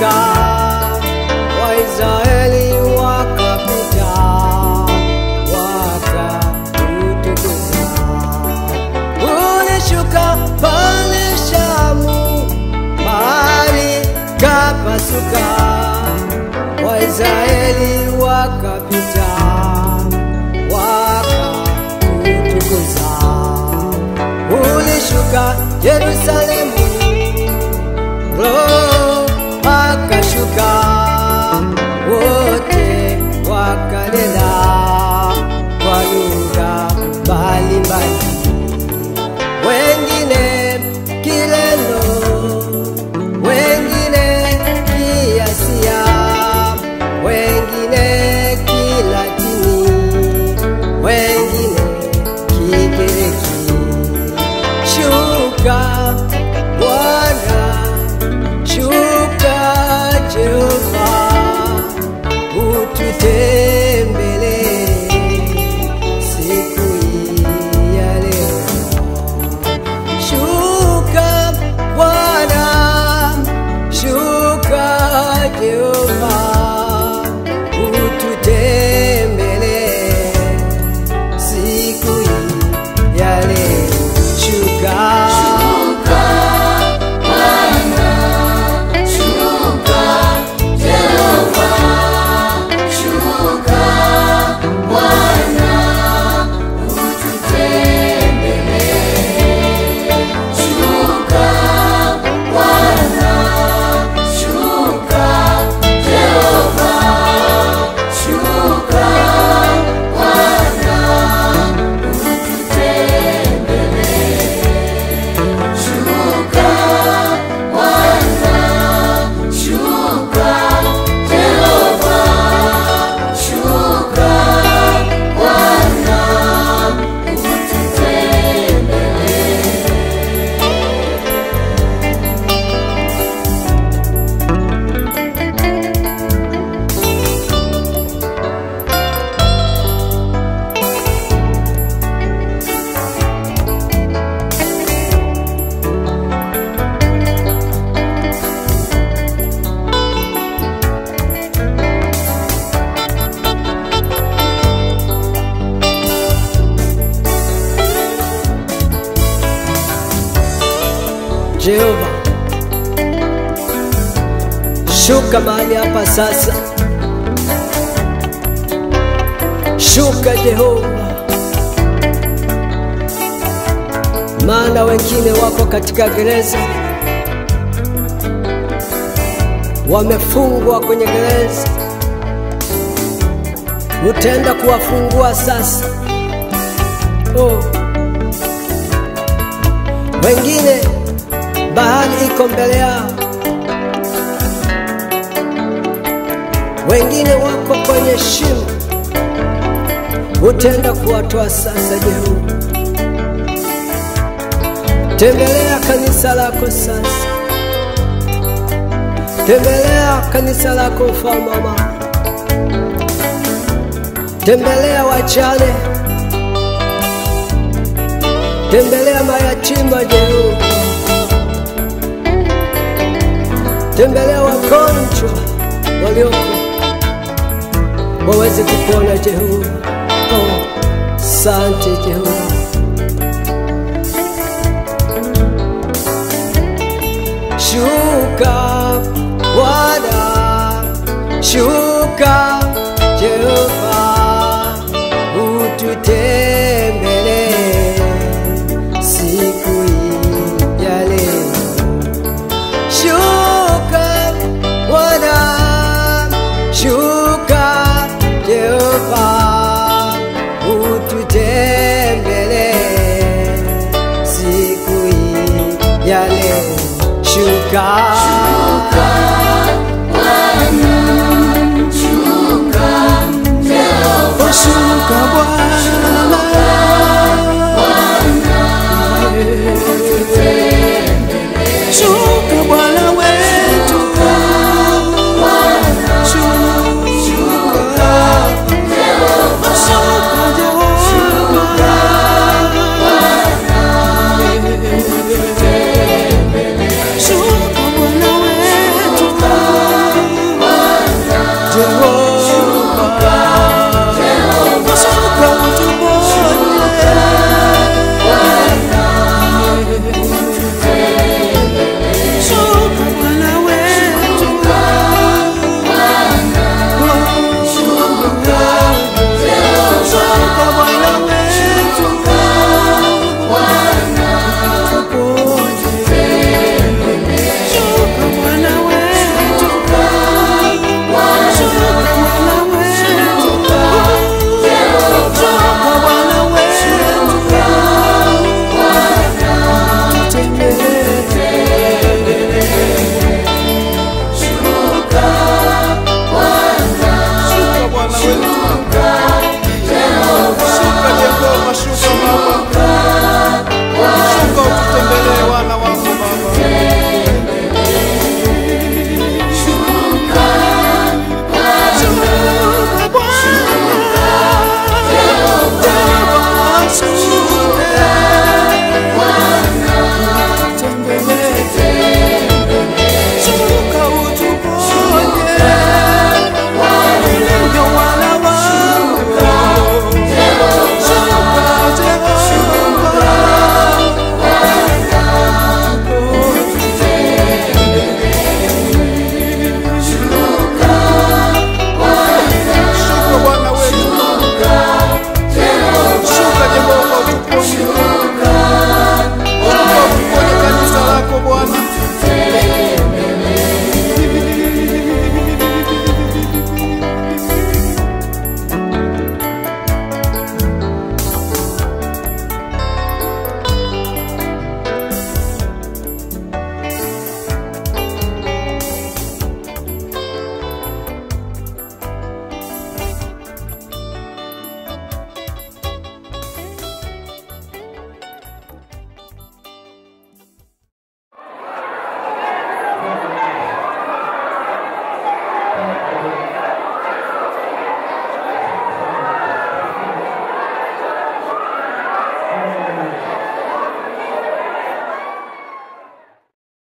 Wakashuka Waisraeli wakapita, wakakutukuza. Ulishuka pale Shamu, bahari kapasuka, Waisraeli wakapita, wakakutukuza. Ulishuka Yerusalemu, Roho akashuka, wote wakanena kwa lugha mbalimbali, wengine Kireno, wengine Kiasia, wengine Kilatini, wengine Kigiriki. Shuka Bwana, shuka Jehova, ututembelee siku hii ya leo. Shuka Bwana, shuka Jehova, ututembelee siku hii ya leo. Shuka Jehova, shuka mahali hapa sasa. Shuka Jehova, maana wengine wako katika gereza, wamefungwa kwenye gereza. Utaenda kuwafungua sasa. Wengine bahari iko mbele yao, wengine wako kwenye shimo. Utaenda kuwatoa sasa Jehova. Tembelea kanisa lako sasa, tembelea kanisa lako Mfalme wa amani. Tembelea wajane, tembelea mayatima Jehova, tembelea wagonjwa walioko waweze kupona Jehova. Asante Jehova. Shuka Bwana, shuka Jehova, ututembelee siku hii ya leo. Shuka Bwana, shuka Jehova, ututembelee siku hii ya leo. Shuka Bwana, shuka Jehova, shuka Bwana,